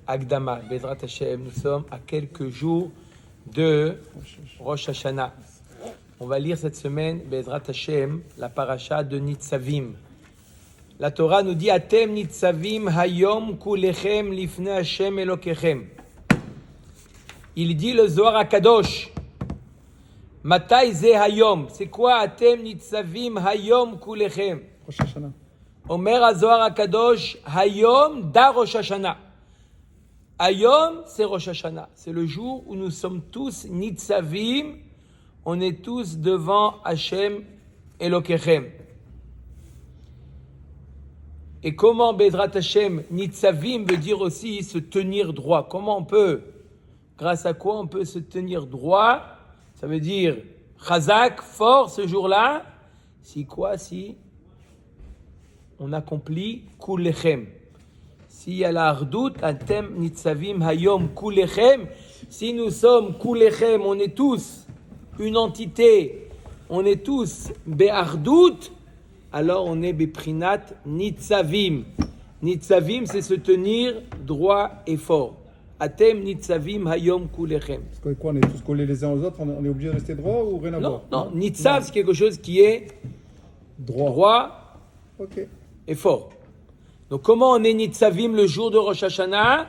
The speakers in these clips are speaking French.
Agdama, Bezrat Hashem, nous sommes à quelques jours de Rosh Hashanah. On va lire cette semaine, Bezrat Hashem, la paracha de Nitzavim. La Torah nous dit Atem Nitzavim Hayom Kulechem Lifne Hashem Elokechem. Il dit le Zohar HaKadosh. Matai Ze Hayom. C'est quoi Atem Nitzavim Hayom Kulechem? Rosh Hashanah. Omer HaZohar HaKadosh Hayom Da Rosh Hashanah. Hayom, c'est Rosh Hashanah. C'est le jour où nous sommes tous Nitzavim. On est tous devant Hashem Elokechem. Et comment Bezrat Hashem, Nitzavim veut dire aussi se tenir droit. Comment on peut, grâce à quoi on peut se tenir droit? Ça veut dire Chazak, fort ce jour-là. Si quoi? Si on accomplit Kulechem. S'il y a la Ardout, Atem Nitzavim Hayom Kulechem. Si nous sommes Kulechem, on est tous une entité, on est tous Be'ardout, alors on est Beprinat Nitzavim. Nitzavim, c'est se tenir droit et fort. Atem Nitzavim Hayom Kulechem. Parce que quoi, on est tous collés les uns aux autres, on est obligé de rester droit ou rien à voir? Non, Nitzav, c'est quelque chose qui est droit Ok. et fort. Donc comment on est Nitzavim le jour de Rosh Hashanah?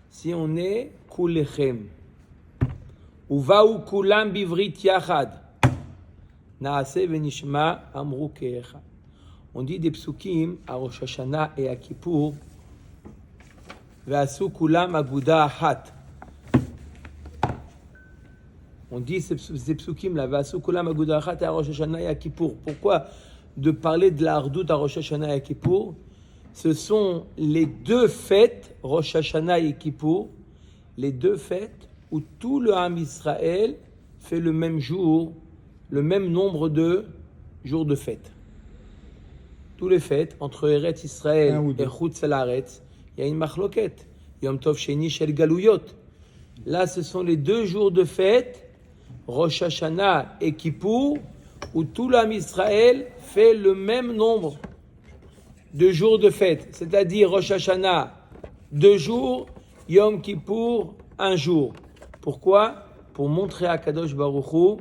Si on est Kulechem. Uvaou kulam bivrit yachad. Naase venishma amru keecha. On dit des psukim à Rosh Hashanah et à Kippour. Ve'asu kulam aguda ahat. On dit ces psukim là, ve'asu kulam aguda ahat à Rosh Hashanah et à Kippour. Pourquoi de parler de la hardout à Rosh Hashanah et à Kippour? Ce sont les deux fêtes, Rosh Hashanah et Kippour, les deux fêtes où tout le Ham Israël fait le même jour, le même nombre de jours de fête. Tous les fêtes, entre Eretz Israël et Chutz La'aretz, il y a une machloket. Yom Tov Sheni Shel Galuyot. Là, ce sont les deux jours de fête, Rosh Hashanah et Kippour, où tout le Ham Israël fait le même nombre de jours de fête. C'est-à-dire Rosh Hashanah, 2 jours, Yom Kippour, 1 jour. Pourquoi? Pour montrer à Kadosh Baruch Hu,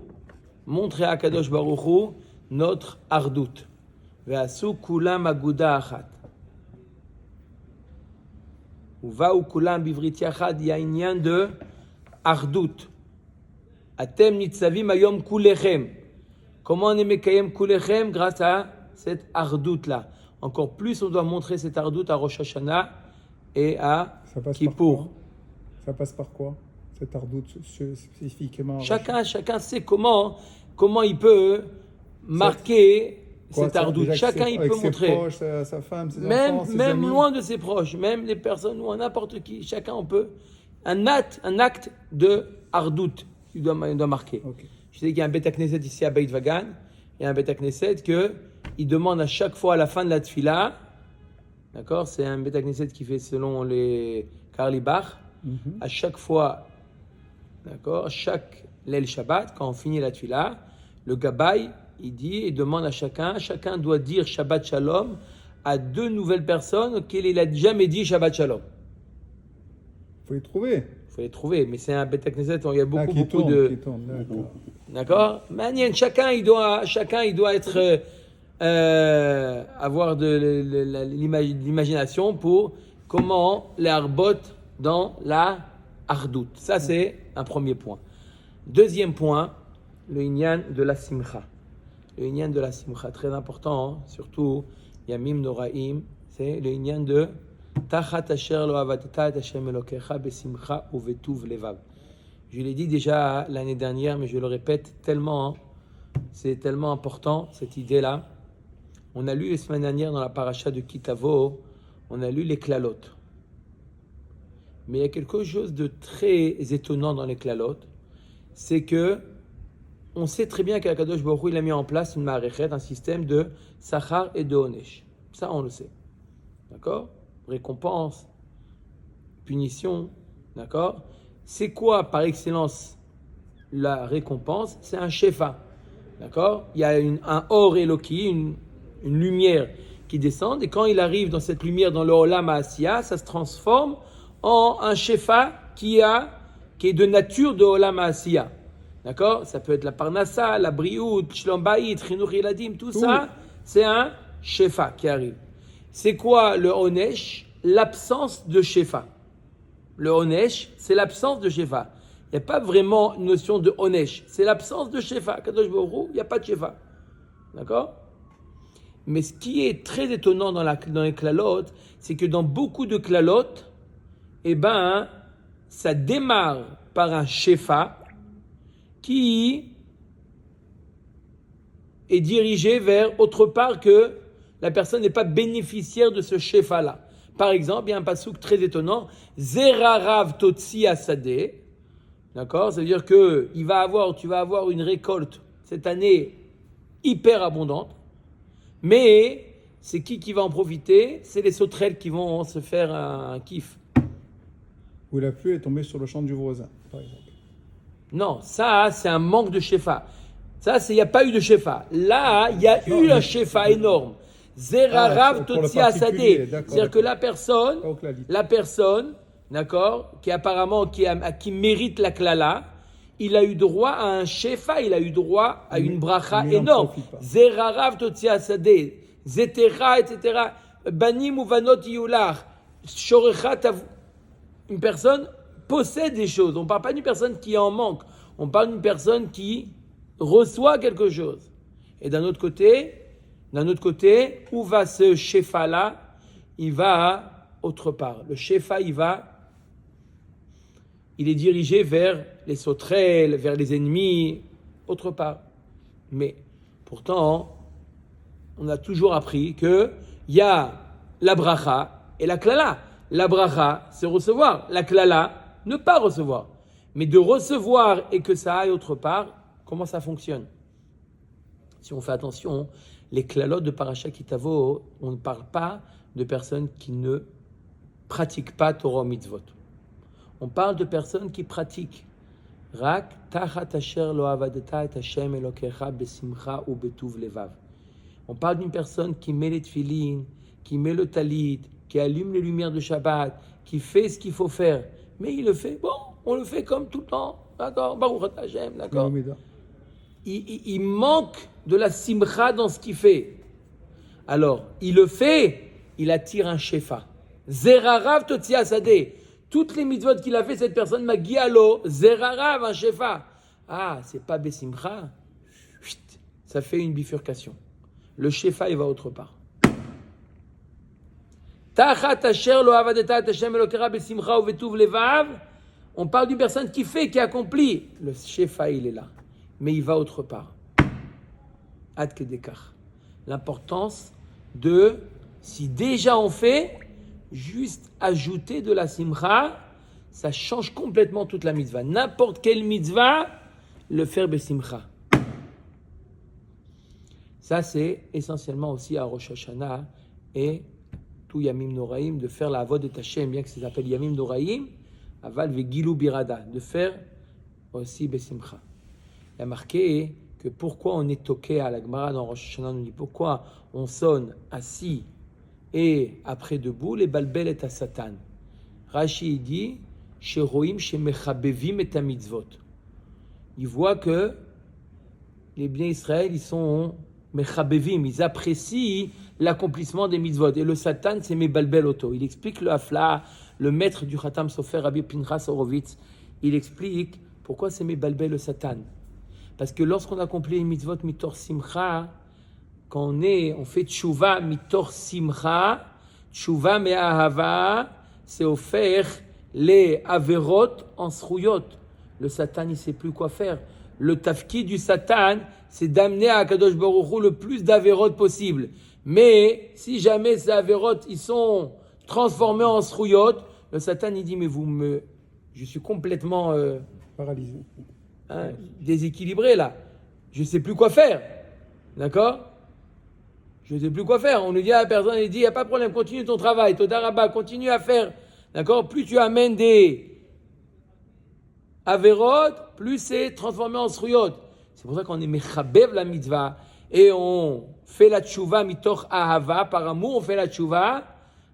notre ardout. Ve'asu kulam aguda achat. Uvaou kulam bivrit yachad, il y a une lien de ardout. Atem nitzavim ayom kulechem. Comment on est mekayem kulechem? Grâce à cette ardout-là. Encore plus, on doit montrer cette ardout à Rosh Hashanah et à Kippour. Ça passe par quoi? Cette ardout spécifiquement? Chacun sait comment il peut marquer cette ardout. Chacun il peut montrer. Ses proches, sa femme, ses enfants, ses même amis. Loin de ses proches, même les personnes ou n'importe qui. Chacun on peut. Un acte de ardout, il doit marquer. Okay. Je sais qu'il y a un Beth Knesset ici à Beit Vagan. Il y a un Beth Knesset il demande à chaque fois à la fin de la tfila, d'accord, c'est un Beth Knesset qui fait selon les Karli Bach, à chaque fois, d'accord, chaque Leil Shabbat, quand on finit la tfila, le Gabbai, il demande à chacun doit dire Shabbat Shalom à 2 nouvelles personnes auxquelles il n'a jamais dit Shabbat Shalom. Il faut les trouver, mais c'est un Beth Knesset, il y a beaucoup qui tourne, de... D'accord. Chacun il doit être... avoir de l'imagination pour comment les arbotes dans la hardout. Ça, c'est un premier point. Deuxième point, le inyan de la simcha. Le inyan de la simcha, très important, surtout Yamim Noraim, c'est le inyan de Tachat asher lo avatata et Hashem Elokecha besimcha uvetuv levav. Je l'ai dit déjà l'année dernière, mais je le répète tellement, c'est tellement important cette idée-là. On a lu la semaine dernière dans la paracha de Kitavo, on a lu les klalotes. Mais il y a quelque chose de très étonnant dans les klalotes, c'est que on sait très bien qu'Akadosh Baruch Hu, il a mis en place une maréchet, un système de sachar et de onesh. Ça, on le sait. D'accord? Récompense, punition, d'accord? C'est quoi par excellence la récompense? C'est un shefa. D'accord? Il y a un or Eloki, une lumière qui descend, et quand il arrive dans cette lumière, dans le Olam Asiya, ça se transforme en un shefa qui est de nature de Olam Asiya. D'accord? Ça peut être la parnassa, la briout, shlom bayit, chinuch eladim, tout ça, c'est un shefa qui arrive. C'est quoi le onesh? L'absence de shefa. Le onesh, c'est l'absence de shefa. Il n'y a pas vraiment une notion de onesh, c'est l'absence de shefa. Kadosh Baruch Hu, il n'y a pas de shefa. D'accord? Mais ce qui est très étonnant dans les klalot, c'est que dans beaucoup de klalot, ça démarre par un shefa qui est dirigé vers autre part que la personne n'est pas bénéficiaire de ce shefa-là. Par exemple, il y a un passouk très étonnant, Zerarav Totsi Asadeh, d'accord? Ça veut dire que tu vas avoir une récolte cette année hyper abondante, mais c'est qui va en profiter? C'est les sauterelles qui vont se faire un kiff. Où la pluie est tombée sur le champ du voisin, par exemple. Non, ça, c'est un manque de shefa. Ça, il n'y a pas eu de shefa. Là, il y a eu un shefa énorme. Zerarav Totsi Asadeh. C'est-à-dire que la personne, d'accord, qui apparemment qui mérite la klala, il a eu droit à un shefa, il a eu droit à une bracha énorme. Zerarav Totsi Asadeh, Zetera, etc. Banim ou vanot yulach, shorecha tav. Une personne possède des choses. On ne parle pas d'une personne qui en manque. On parle d'une personne qui reçoit quelque chose. Et d'un autre côté, où va ce shefa-là? Il va autre part. Le shefa, il est dirigé vers les sauterelles, vers les ennemis, autre part. Mais pourtant, on a toujours appris qu'il y a la bracha et la klala. La bracha, c'est recevoir. La klala, ne pas recevoir. Mais de recevoir et que ça aille autre part, comment ça fonctionne? Si on fait attention, les klalot de Parashat Kitavo, on ne parle pas de personnes qui ne pratiquent pas Torah mitzvot. On parle de personnes qui pratiquent. Rak tachat asher lo avadeta et Hashem elokecha besimcha ou betuv levav. On parle d'une personne qui met les tefilines, qui met le talit, qui allume les lumières de Shabbat, qui fait ce qu'il faut faire. Mais il le fait, on le fait comme tout le temps. D'accord? Baruch Hashem, d'accord? Il manque de la simcha dans ce qu'il fait. Alors, il le fait, il attire un shefa. Zerarav Totsi Asadeh. Toutes les mitzvot qu'il a fait, cette personne m'a guialo, Zerarav, un shefa. Ah, c'est pas besimcha. Ça fait une bifurcation. Le shefa, il va autre part. Tachat asher lo avadeta et Hashem elokera besimcha ou betuv levav. On parle d'une personne qui fait, qui accomplit. Le shefa, il est là. Mais il va autre part. Ad kedekach. L'importance de, si déjà on fait, juste ajouter de la simcha, ça change complètement toute la mitzvah. N'importe quelle mitzvah, le faire besimcha. Ça, c'est essentiellement aussi à Rosh Hashanah et tout Yamim Noraim, de faire la avod et Hashem, bien que ça s'appelle Yamim Noraim, aval vegilu birada, de faire aussi besimcha. Il y a marqué que pourquoi on est toqué à la Gemara dans Rosh Hashanah, on nous dit pourquoi on sonne assis et après debout, les balbel et à Satan. Rashi dit, sheroim shemechabevim et à mitzvot. Il voit que les biens Israël, ils sont mechabevim, ils apprécient l'accomplissement des mitzvot. Et le Satan, c'est mebalbel auto. Il explique le Hafla, le maître du Khatam Sofer, Rabbi Pinchas Horowitz, il explique pourquoi c'est mebalbel le Satan. Parce que lorsqu'on accomplit les mitzvot mitor simcha, quand on fait tchouva mitor simcha, tchouva me'ahava, c'est offert les averot en srouyot. Le Satan, il ne sait plus quoi faire. Le tafki du Satan, c'est d'amener à Kadosh Baruch Hu le plus d'averot possible. Mais si jamais ces averot, ils sont transformés en srouyot, le Satan, il dit, mais je suis complètement paralysé. Déséquilibré là. Je ne sais plus quoi faire. D'accord? Je ne sais plus quoi faire. On lui dit à la personne, il dit, il n'y a pas de problème, continue ton travail, Toda Rabba, continue à faire. D'accord? Plus tu amènes des averot, plus c'est transformé en srouyot. C'est pour ça qu'on est mechabev la mitzvah et on fait la tchouva mitoch ahava, par amour on fait la tchouva.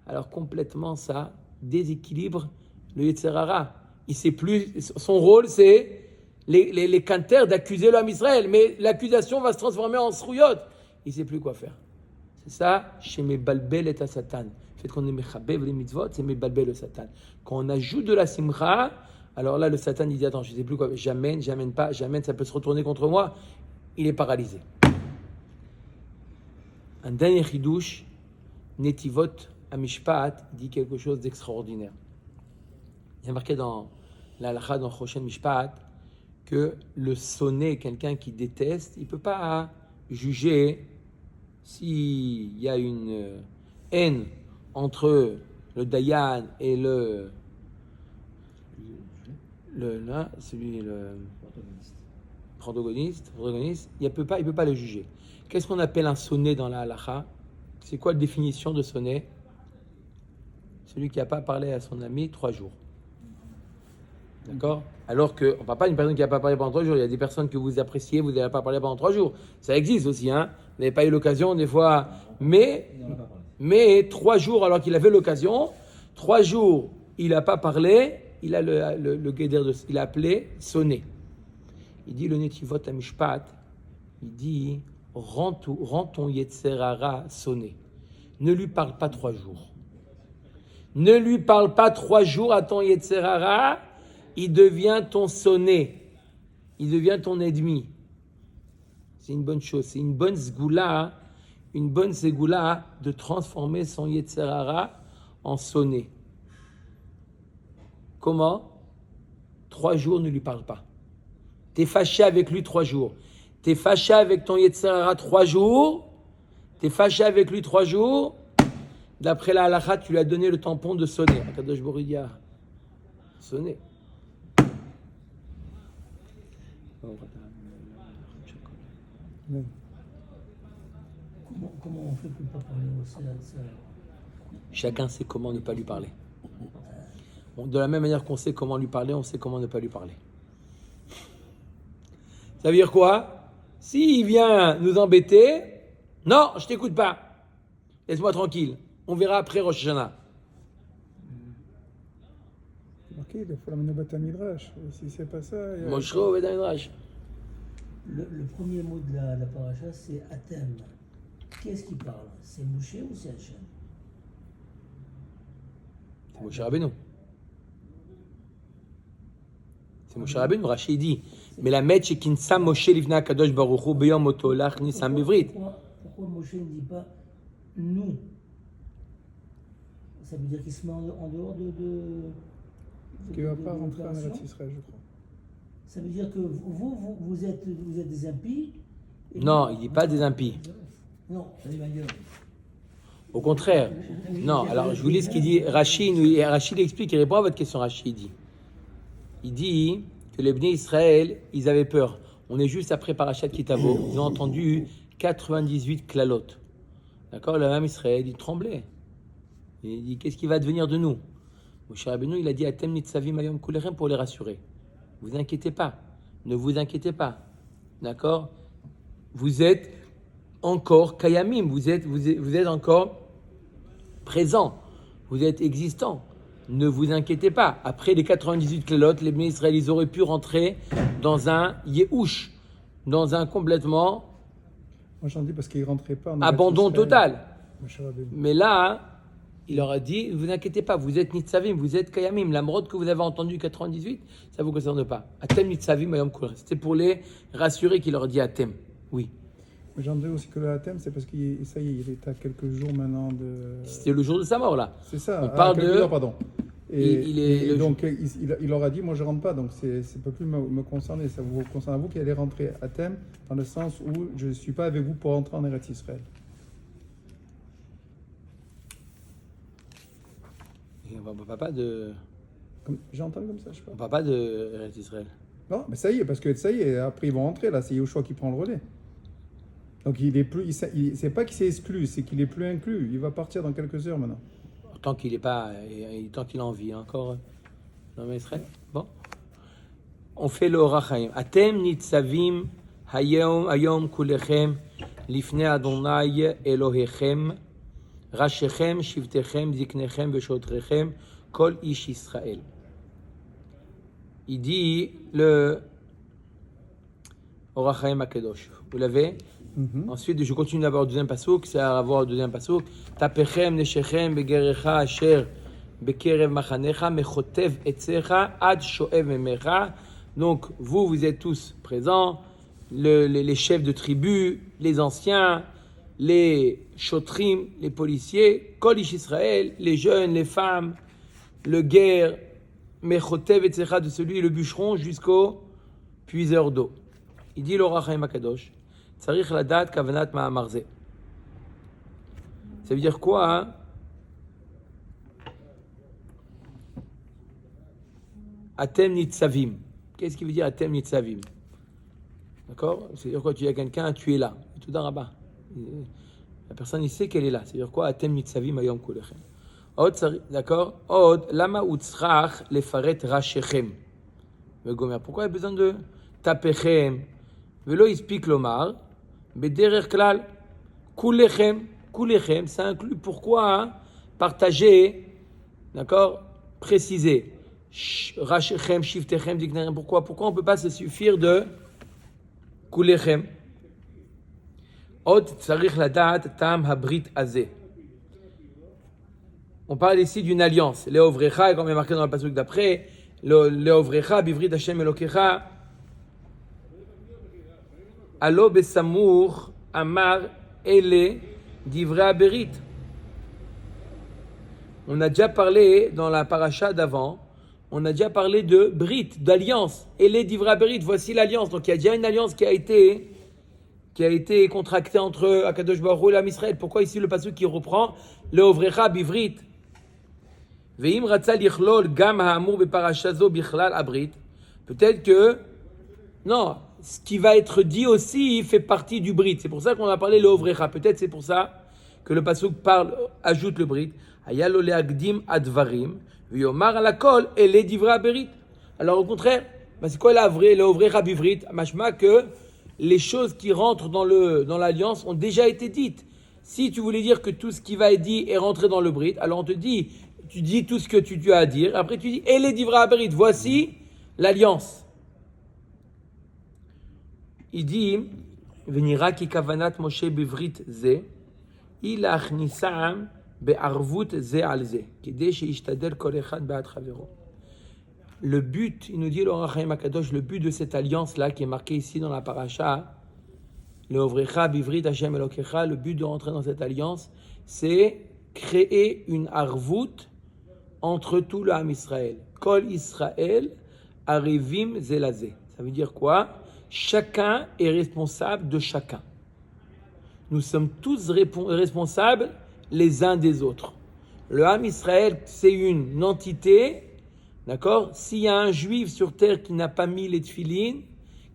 Alors complètement ça déséquilibre le Yetzer Hara. Il sait plus, son rôle c'est les canters d'accuser l'homme Israël, mais l'accusation va se transformer en srouyot. Il ne sait plus quoi faire. C'est ça, chez mes balbel et à Satan. Le fait qu'on est mechabev les mitzvot, c'est mes balbel le Satan. Quand on ajoute de la simcha, alors là le Satan il dit attends, je ne sais plus quoi, j'amène pas, ça peut se retourner contre moi. Il est paralysé. Un dernier chidouche, Netivot Amishpat dit quelque chose d'extraordinaire. Il y a marqué dans la halakha, dans Choshen Mishpat, que le sonné, quelqu'un qui déteste, il ne peut pas juger s'il y a une haine entre le Dayan et le protagoniste, il ne peut pas le juger. Qu'est-ce qu'on appelle un sonné dans la halakha? C'est quoi la définition de sonné? Celui qui n'a pas parlé à son ami 3 jours. D'accord? Alors qu'on ne parle pas d'une personne qui n'a pas parlé pendant 3 jours. Il y a des personnes que vous appréciez, vous n'avez pas parlé pendant 3 jours. Ça existe aussi, hein? Vous n'avez pas eu l'occasion des fois. Mais 3 jours alors qu'il avait l'occasion, 3 jours il n'a pas parlé, il a le guéder il a appelé sonné. Il dit le Netivot Amishpat, il dit rends ton Yetzer Hara sonné. Ne lui parle pas 3 jours. Ne lui parle pas 3 jours à ton Yetzer Hara, il devient ton sonné. Il devient ton ennemi. C'est une bonne chose, c'est une bonne zgoula de transformer son Yetzer Hara en sonné. Comment? 3 jours ne lui parle pas. T'es fâché avec lui 3 jours. T'es fâché avec ton Yetzer Hara 3 jours. T'es fâché avec lui 3 jours. D'après la halakha, tu lui as donné le tampon de sonner. Akadosh Baruch Hu a sonné. Comment on fait pour ne pas parler aussi à ça? Chacun sait comment ne pas lui parler. De la même manière qu'on sait comment lui parler, on sait comment ne pas lui parler. Ça veut dire quoi? S'il vient nous embêter, non, je t'écoute pas. Laisse-moi tranquille. On verra après Rosh Hashanah. Ok, il faut l'amener au Beth Midrash. Si c'est pas ça. Moshro Beth Midrash. Le premier mot de la paracha, c'est Atem. Qui est-ce qui parle? C'est Moshe ou c'est Hachem? C'est Moshe Rabbeinu. C'est Moshe Rabbeinu, Rashi dit. Mais la met chez Kinsa Moshe Livna Kadosh Baruch Hu Beyom Otolach Nisam Bivrit. Pourquoi Moshe ne dit pas nous? Ça veut dire qu'il se met en dehors Qui ne va pas rentrer en Eretz Israël, je crois. Ça veut dire que vous êtes des impies? Non, il n'est pas des impies. Non, ça dit ma gueule. Au contraire. Non, alors je vous lis ce qu'il dit. Rashi explique, il répond à votre question. Rashi dit. Il dit que les Bnei Israël, ils avaient peur. On est juste après Parashat Kitavo. Ils ont entendu 98 klalot. D'accord? Le même Israël, il tremblait. Il dit, qu'est-ce qui va devenir de nous? Moshe Rabbeinu, il a dit Atem nitzavim ayom kulechem pour les rassurer. Vous inquiétez pas. Ne vous inquiétez pas. D'accord? Vous êtes encore kayamim. Vous êtes encore présent. Vous êtes existant. Ne vous inquiétez pas. Après les 98 klelot, les Bnei Israël, ils auraient pu rentrer dans un yehush, dans un complètement Moi j'en dis parce qu'ils ne rentraient pas en abandon total. Moshe Rabbeinu. Mais là, il leur a dit, ne vous inquiétez pas, vous êtes nitzavim, vous êtes kayamim. La morode que vous avez entendue 98, ça ne vous concerne pas. Atem nitzavim ayom kulechem. C'était pour les rassurer qu'il leur a dit Atem. Oui. Mais j'en dis aussi que le Atem, c'est parce qu'il ça y est, il est à quelques jours maintenant de. C'était le jour de sa mort, là. C'est ça. On parle quelques de. heures, pardon. Et le donc il leur a dit, moi je rentre pas, donc ça ne peut plus me concerner. Ça vous concerne à vous qui allez rentrer à Atem, dans le sens où je ne suis pas avec vous pour rentrer en Eretz Israël. Et on ne parle pas de. J'ai entendu comme ça, je sais On pas. parle pas de Eretz Israël. Non, mais ça y est, parce que ça y est, après ils vont rentrer, là, c'est Yoshua qui prend le relais. Donc il est plus, c'est pas qu'il s'est exclu, c'est qu'il est plus inclus. Il va partir dans quelques heures maintenant. Tant qu'il est pas, tant qu'il a envie, encore dans Israël. Bon, on fait le Orachaim. Atem nitzavim hayom kulechem lifnei Adonai Elohechem rashechem shivtechem ziknechem veshotrechem kol ish Israël. il dit le Orach Chaim HaKadosh. Vous l'avez? Ensuite, je continue d'abord le deuxième passouk, c'est à avoir le deuxième passouk. Tapechem neshechem begerecha asher bekerev machanecha mechotev etzecha ad shoev memecha. Donc, vous êtes tous présents, les chefs de tribu, les anciens, les chotrim, les policiers, Kol Ish Israël, les jeunes, les femmes, le guerre, mechotev etzecha de celui, le bûcheron, jusqu'au puiseur d'eau. Il dit l'Orach Chaim HaKadosh. Tzarich ladat kavanat ma'amar ze. Ça veut dire quoi, hein? Atem nitzavim. Qu'est-ce qui veut dire Atem nitzavim? D'accord? C'est-à-dire quoi? Tu dis à quelqu'un, tu es là. Tout d'un rabat. La personne, il sait qu'elle est là. C'est-à-dire quoi? Atem nitzavim ayom kulechem. D'accord? Od, lama utzrach lefaret rashechem. Pourquoi il y a besoin de tapechem? Velo ispik lomar. Bederer klal. Kulechem. Kulechem, ça inclut pourquoi, hein? Partager. D'accord? Préciser. Rashechem, shiftechem, diknerem. Pourquoi on ne peut pas se suffire de kulechem? Od tzarich ladat tam habrit azeh. On parle ici d'une alliance. Leovrecha, comme est marqué dans le pasuk d'après, Leovrecha, bivrit Hashem Elokecha, Alo besamour, amar, ele, divrei aberit. On a déjà parlé dans la paracha d'avant, on a déjà parlé de brit, d'alliance. Ele, divrei aberit, voici l'alliance. Donc il y a déjà une alliance qui a été contractée entre Akadosh Baruch Hu et l'Am Israël. Pourquoi ici le pasuk qui reprend Leovrecha, bivrit? Ve'im ratza lichlol gam ha'amur beparasha zo bichlal abrit. Peut-être que non, ce qui va être dit aussi fait partie du brit. C'est pour ça qu'on a parlé le ovrecha. Peut-être c'est pour ça que le pasuk ajoute le brit. Hayalo leagdim advarim v'yomar alakol ele divra berit. Alors au contraire, c'est quoi le ovrecha bivrit? Mashma que les choses qui rentrent dans l'alliance ont déjà été dites. Si tu voulais dire que tout ce qui va être dit est rentré dans le brit, alors on te dit, tu dis tout ce que tu as à dire. Après tu dis ele divra berit. Voici l'alliance. Il dit, Venira ki kavanat Moshe bivrit ze, il achnisam be'arvut ze al ze, kidei sheishtadel kol echad be'ad chavero. Le but, il nous dit l'Orach Chaim HaKadosh, le but de cette alliance-là qui est marqué ici dans la paracha, le Ovrecha bivrit Hashem Elokecha, le but de rentrer dans cette alliance, c'est créer une arvut entre tout le Ham Israël. Kol Israël arivim ze la ze. Ça veut dire quoi? Chacun est responsable de chacun. Nous sommes tous responsables les uns des autres. Le Ham Israël, c'est une entité, d'accord? S'il y a un juif sur terre qui n'a pas mis les tefilines,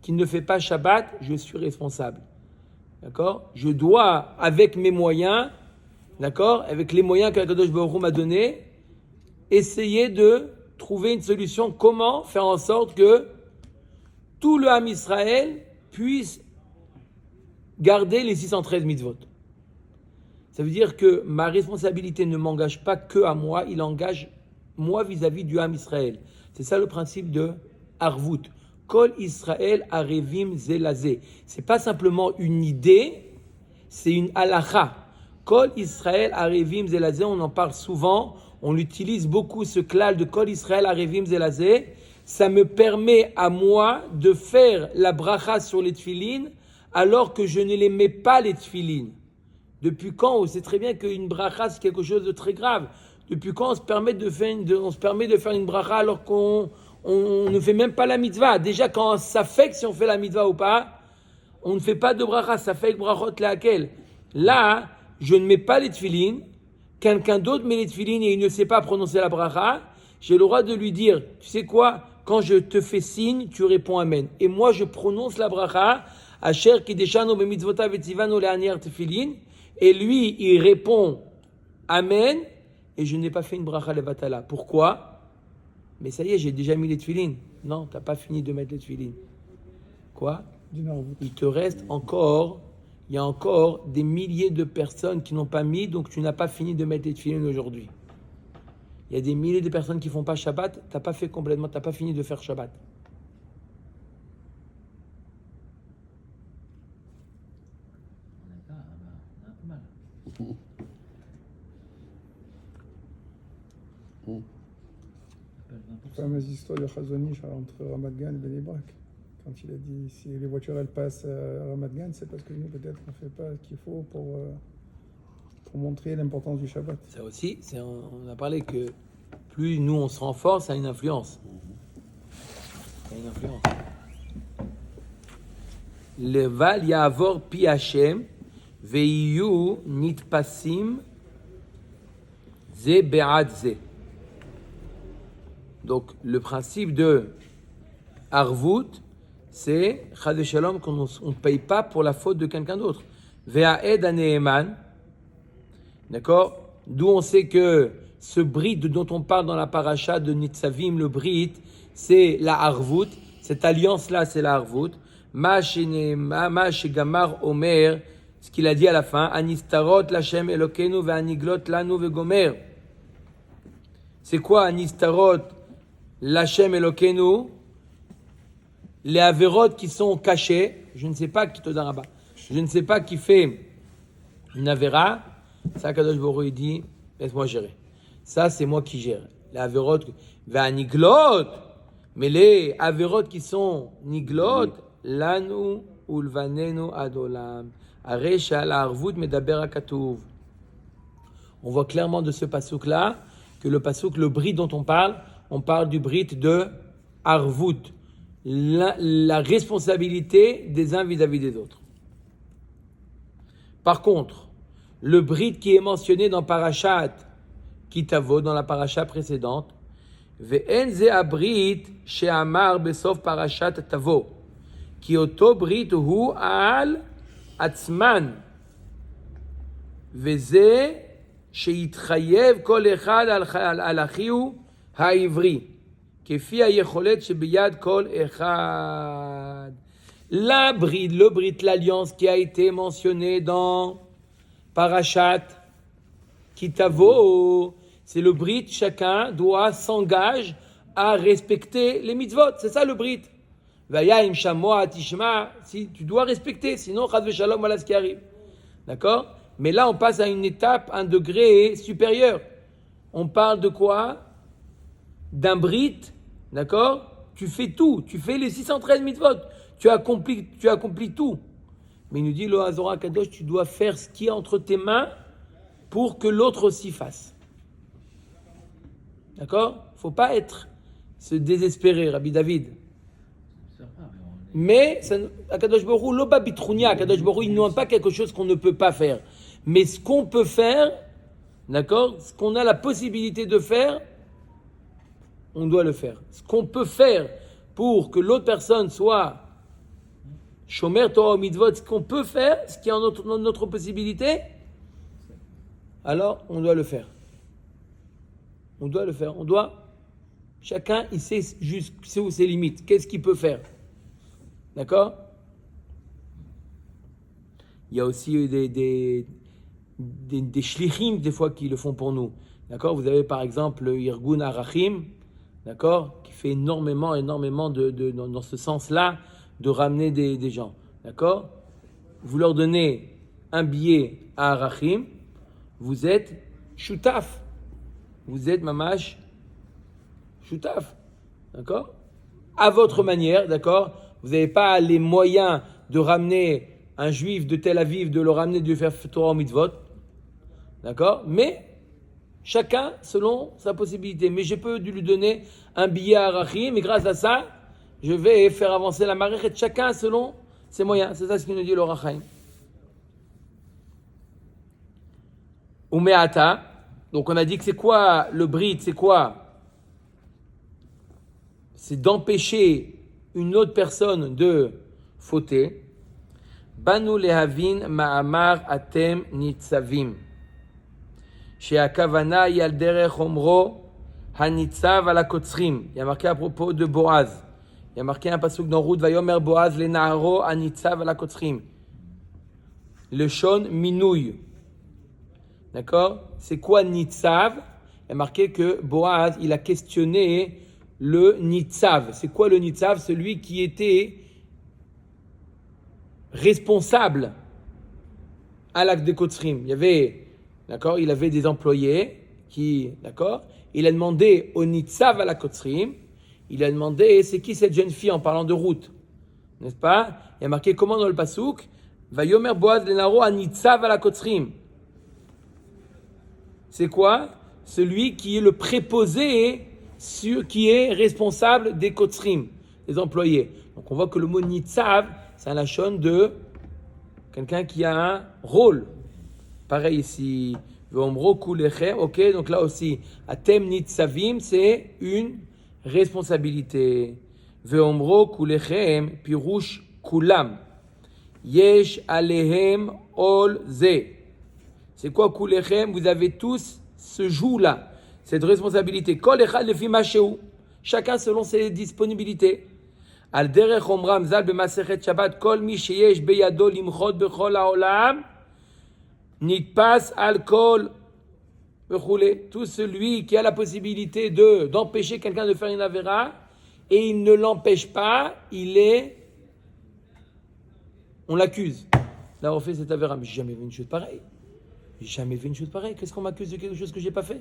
qui ne fait pas Shabbat, je suis responsable. D'accord? Je dois, avec mes moyens, d'accord? Avec les moyens que Akadosh Baruch Hu m'a donnés, essayer de trouver une solution. Comment faire en sorte que tout le Ham Israël puisse garder les 613 mitzvot. Ça veut dire que ma responsabilité ne m'engage pas que à moi, il engage moi vis-à-vis du Ham Israël. C'est ça le principe de Arvut. Kol Israël arevim zelazé. C'est pas simplement une idée, c'est une halacha. Kol Israël arevim zelazé, on en parle souvent, on l'utilise beaucoup ce klal de Kol Israël arevim zelazé. Ça me permet à moi de faire la bracha sur les tefilines alors que je ne les mets pas les tefilines. Depuis quand on sait très bien qu'une bracha c'est quelque chose de très grave. Depuis quand on se permet de faire une bracha alors qu'on ne fait même pas la mitzvah. Déjà quand ça fait que si on fait la mitzvah ou pas, on ne fait pas de bracha, ça fait que brachot laquelle. Là, je ne mets pas les tefilines, quelqu'un d'autre met les tefilines et il ne sait pas prononcer la bracha, j'ai le droit de lui dire, tu sais quoi? Quand je te fais signe, tu réponds Amen. Et moi, je prononce la bracha, Asher kideshanu bemitzvotav etzivanu le'aniar tefilin, et lui, il répond Amen, et je n'ai pas fait une bracha levatala. Pourquoi? Mais ça y est, j'ai déjà mis les tefilin. Non, tu n'as pas fini de mettre les tefilin. Quoi? Il te reste encore, il y a encore des milliers de personnes qui n'ont pas mis, donc tu n'as pas fini de mettre les tefilin aujourd'hui. Il y a des milliers de personnes qui font pas Shabbat, t'as pas fait complètement, t'as pas fini de faire Shabbat. La fameuse histoire de Chazonish entre Ramat Gan et Bnei Brak. Quand il a dit si les voitures elles passent à Ramat Gan, c'est parce que nous peut-être on ne fait pas ce qu'il faut pour montrer l'importance du Shabbat. Ça aussi, on a parlé que plus nous on se renforce, ça a une influence. Ça a une influence. Leval ya'avor pi Hashem ve'iyu nitpasim ze be'ad ze. Donc le principe de Arvut, c'est Chad Shalom qu'on ne paye pas pour la faute de quelqu'un d'autre. Ve'a'ed aneeman. D'accord? D'où on sait que ce brit dont on parle dans la paracha de Nitzavim, le brit, c'est la Arvut. Cette alliance-là, c'est la Arvut. Ma shegamar omer, ce qu'il a dit à la fin, Anistarot l'Hashem Elokeinu ve'aniglot lanu ve'gomer. C'est quoi Anistarot l'Hashem Elokeinu? Les averot qui sont cachés, je ne sais pas qui te donne là-bas, je ne sais pas qui fait une avera, ça Kadosh Baruch Hu dit, laisse-moi gérer. Ça c'est moi qui gère. Les averot, ve'aniglot, mais les averot qui sont niglot, lanu ulvanenu adolam, aresha la arvut medaber hakatuv. On voit clairement de ce passouk-là que le passouk, le brit dont on parle du brit de arvut. La responsabilité des uns vis-à-vis des autres. Par contre, le brit qui est mentionné dans Parashat Kitavo, dans la paracha précédente, ve'en ze abrit she'amar besof Parashat Tavo, ki oto brit hu al atzman, ve'ze she'itchayev kol echad al achiu ha'ivri. Le brit, l'alliance qui a été mentionnée dans Parashat Kitavo, c'est le brit, chacun doit s'engager à respecter les mitzvot. C'est ça le brit. Vaya'im shamoa tishma, si tu dois respecter, sinon chad v'shalom, voilà ce qui arrive. D'accord? Mais là, on passe à une étape, un degré supérieur. On parle de quoi? D'un brit, d'accord? Tu fais tout, tu fais les 613 mitzvot, tu accomplis tout. Mais il nous dit, le Hazora Kadosh, tu dois faire ce qui est entre tes mains pour que l'autre aussi fasse. D'accord? Il ne faut pas se désespérer, Rabbi David. Mais, Akadosh Baruch Hu, l'oba bitrounia, Akadosh Baruch Hu, il ne demande pas quelque chose qu'on ne peut pas faire. Mais ce qu'on peut faire, d'accord? Ce qu'on a la possibilité de faire, on doit le faire. Ce qu'on peut faire pour que l'autre personne soit shomer Torah mitzvot, ce qu'on peut faire, ce qui est en notre possibilité, alors on doit le faire. On doit le faire. Chacun, il sait où ses limites. Qu'est-ce qu'il peut faire? D'accord? Il y a aussi des shlichim, des fois, qui le font pour nous. D'accord? Vous avez par exemple le Irgun Arachim, d'accord, qui fait énormément dans ce sens-là, de ramener des gens, d'accord. Vous leur donnez un billet à Arachim, vous êtes shutaf, vous êtes mamash shutaf, d'accord, à votre manière, d'accord. Vous n'avez pas les moyens de ramener un juif de Tel Aviv, de le ramener, de lui faire Torah mitzvot, d'accord, mais chacun selon sa possibilité. Mais je peux lui donner un billet à Arachim, et grâce à ça, je vais faire avancer la marée. Chacun selon ses moyens. C'est ça ce qu'il nous dit le Rachaim. Umeata. Donc on a dit que c'est quoi le brit? C'est quoi? C'est d'empêcher une autre personne de fauter. Banu lehavin ma'amar atem nitzavim. She'akavana yal derech omro hanitzav ala kotzrim. Il y a marqué à propos de Boaz. Il y a marqué un pasuk dans Ruth, Vayomer Boaz le naharo hanitzav ala kotzrim. Le shon minouille. D'accord? C'est quoi nitzav? il y a marqué que Boaz, il a questionné le Nitzav. C'est quoi le Nitzav? Celui qui était responsable à l'acte de Kotzrim. Il y avait, d'accord, il avait des employés qui, d'accord, il a demandé au Nitzav à la Kotzrim, il a demandé c'est qui cette jeune fille en parlant de route, n'est-ce pas? Il y a marqué comment dans le Passouk, Vayomer Boaz lenaro a Nitzav à la Kotzrim. C'est quoi? Celui qui est le préposé, qui est responsable des Kotzrim, des employés. Donc on voit que le mot Nitzav, c'est un lachon de quelqu'un qui a un rôle. Pareil ici, Veomro kulechem, ok, donc là aussi, Atem Nitzavim, c'est une responsabilité. Veomro kulechem, pirouche kulam. Yesh alehem ol ze. C'est quoi kulechem? Vous avez tous ce joug-là, cette responsabilité. Kol echad lefi masheu. Chacun selon ses disponibilités. Al derech omram zal b'masechet Shabbat kol mi sheyesh beyado limchot bechol haolam nitpas al kol bechule. Tout celui qui a la possibilité d'empêcher quelqu'un de faire une avéra et il ne l'empêche pas, on l'accuse. Là on fait cette avéra, mais j'ai jamais vu une chose pareille. Jamais vu une chose pareille. Qu'est-ce qu'on m'accuse de quelque chose que j'ai pas fait?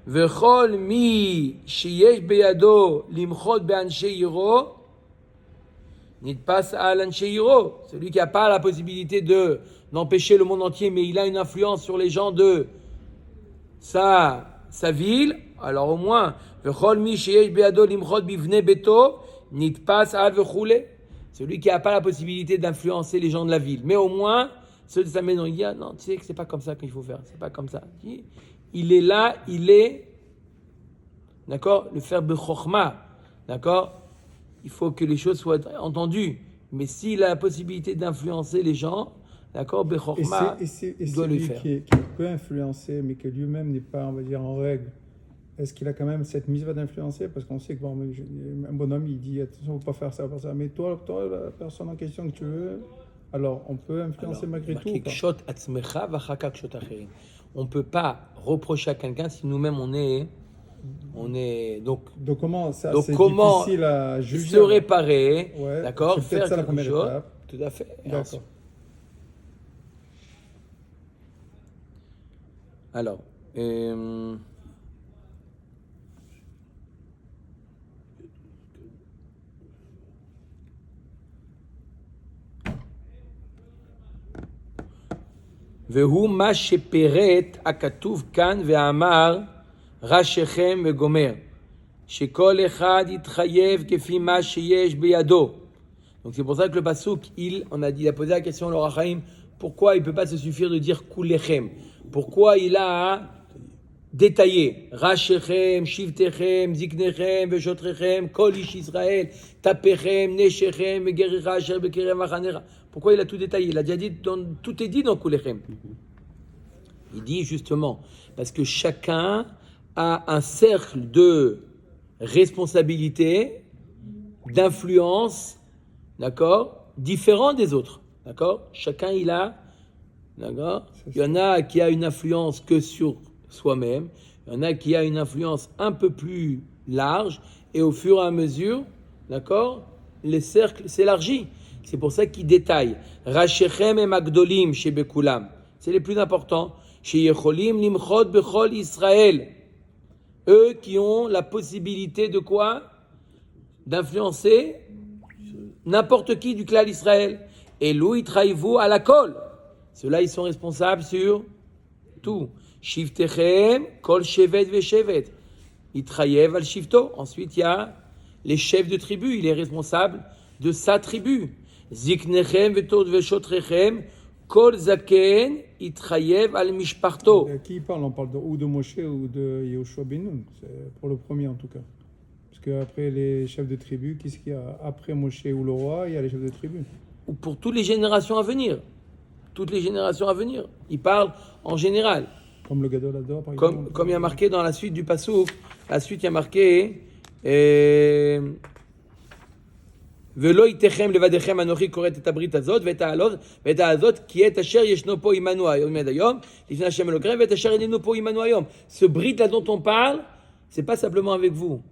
Vechol mi sheyesh beyado limchot be'anshei yiro nitpas al anshei yiro. Celui qui n'a pas la possibilité d'empêcher le monde entier, mais il a une influence sur les gens de sa ville. Alors au moins, vechol mi sheyesh beyado limchot bivnei beto nitpas al vechule. Celui qui n'a pas la possibilité d'influencer les gens de la ville, mais au moins ceux de sa maison, il dit non, tu sais que c'est pas comme ça qu'il faut faire, c'est pas comme ça. Il est là, d'accord, le faire bechorma, d'accord. Il faut que les choses soient entendues, mais s'il a la possibilité d'influencer les gens, d'accord, bechorma, il doit le faire. Qui peut influencer, mais que lui-même n'est pas, on va dire, en règle. Est-ce qu'il a quand même cette mise d'influencer? Parce qu'on sait que bon, un bonhomme, il dit attention, il ne faut pas faire ça, pas ça. Mais toi, la personne en question que tu veux, alors on peut influencer malgré tout. On ne peut pas reprocher à quelqu'un si nous-mêmes on est donc comment ça, donc c'est comment difficile à juger, se réparer, ouais, d'accord, c'est faire ça la quelque première chose, étape. tout à fait. D'accord. Alors, והוא מה שפירט הכתוב כאן ואמר ראשיכם וגומר שכל אחד יתחייב כפי מה שיש בידו. Donc c'est pour ça que le Passouk, il a posé la question à l'Or HaChaim, pourquoi il ne peut pas se suffire de dire kulechem? Pourquoi il a détaillé Rashechem, Shivtechem, Ziknechem, Veshotrechem, Kol Ish Israël, Tapechem, Neshechem, Gerira, Asher Bekerem Vachanera. Pourquoi il a tout détaillé? Il a déjà dit, tout est dit dans Kulechem. Il dit justement, parce que chacun a un cercle de responsabilité, d'influence, d'accord, différent des autres, d'accord. Chacun il a, d'accord. Il y en a qui a une influence que sur soi-même, il y en a qui a une influence un peu plus large, et au fur et à mesure, d'accord, les cercles s'élargissent. C'est pour ça qu'il détaille. Rashechem et Magdolim chez Bekulam. C'est les plus importants. Chez Yecholim Limchot Bechol Israël. Eux qui ont la possibilité de quoi? D'influencer n'importe qui du clan d'Israël. Et Louis Traïvou à la colle. Ceux-là, ils sont responsables sur tout. Shiftechem, Kol Shevet Veshevet. Itrayev al Shifto. Ensuite, il y a les chefs de tribu. Il est responsable de sa tribu. Ziknechem Vetod Veshotrechem, Kol Zaken, Itrayev al Mishparto. Qui il parle? On parle ou de Moshe ou de Yehoshua ben Nun. C'est pour le premier en tout cas. Parce qu'après les chefs de tribu, qu'est-ce qu'il y a? Après Moshe ou le roi, il y a les chefs de tribu. Ou pour toutes les générations à venir. Toutes les générations à venir. Il parle en général. Comme le Gadol Hador, par exemple. Comme il y a marqué dans la suite du Passouk, la suite il y a marqué ולא איתכם לבדכם אנוכי כורת את הברית הזאת ואת הזאת כי את אשר ישנו פה עמנו היום עד היום לפני השם אלוקיכם ואת אשר איננו פה עמנו היום. Ce brite là dont on parle, c'est pas simplement avec vous,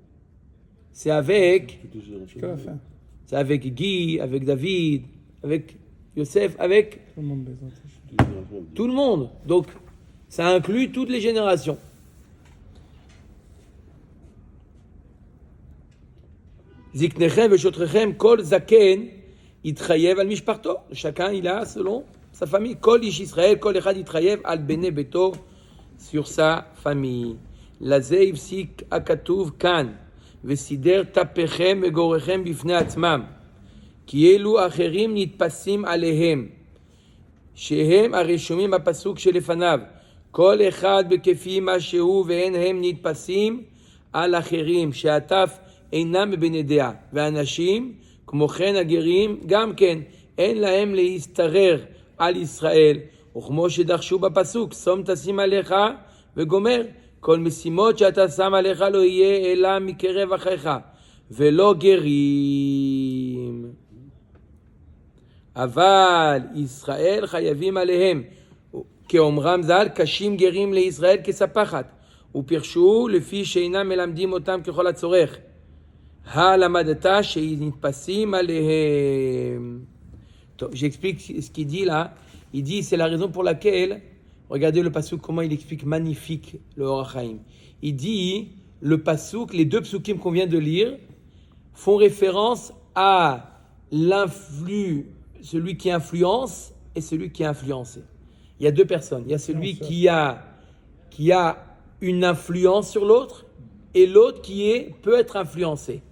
c'est avec Jusqu'à la fin. c'est avec Guy, avec David, avec Yosef, avec Tout le monde les entend. tout le monde. Donc ça inclut toutes les générations. Ziknechem veshotrechem kol zaken itchayev al mishparto. Chacun il a selon sa famille. Kol ish Israël kol echad itchayev al bene beto, sur sa famille. Lazeh ifsik akatuv kan vesider tapechem vegorechem bifnei atzmam ki elu acherim nitpasim alehem shehem arishomim bapasuk shelefanav kol echad bekefi ma shehu ve'en hem nitpasim al acherim she'ataf אינם בבני דעה, ואנשים, כמו כן הגרים, גם כן, אין להם להסתרר על ישראל, וכמו שדרשו בפסוק, שום תשים עליך וגומר, כל משימות שאתה שם עליך לא יהיה אלא מקרב אחיך, ולא גרים. אבל ישראל חייבים עליהם, כאומרם ז"ל, קשים גרים לישראל כספחת, ופרשו לפי שאינם מלמדים אותם ככל הצורך. Halamadata she'nitpasim alehem. J'explique ce qu'il dit là. Il dit c'est la raison pour laquelle, regardez le passouk comment il explique magnifique le Or HaChaim. Il dit le passouk, les deux psukim qu'on vient de lire font référence à celui qui influence et celui qui est influencé. Il y a deux personnes. Il y a celui qui a une influence sur l'autre et l'autre qui peut être influencé.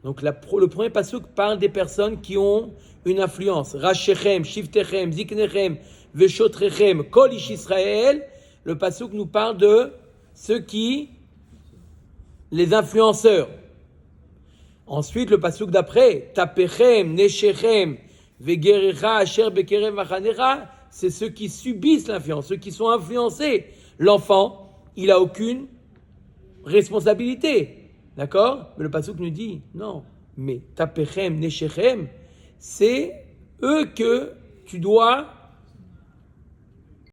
Donc le premier passouk parle des personnes qui ont une influence. Rashechem, Shiftechem, Ziknechem, Veshotrechem, Kol Ish Israël. Le passouk nous parle de ceux qui, les influenceurs. Ensuite, le passouk d'après, Tapechem, Neshechem, Vegerecha, Asher Bekerev Vachanecha, c'est ceux qui subissent l'influence, ceux qui sont influencés. L'enfant, il n'a aucune responsabilité. D'accord? Mais le passouk nous dit, non, mais Tapechem, Neshechem, c'est eux que tu dois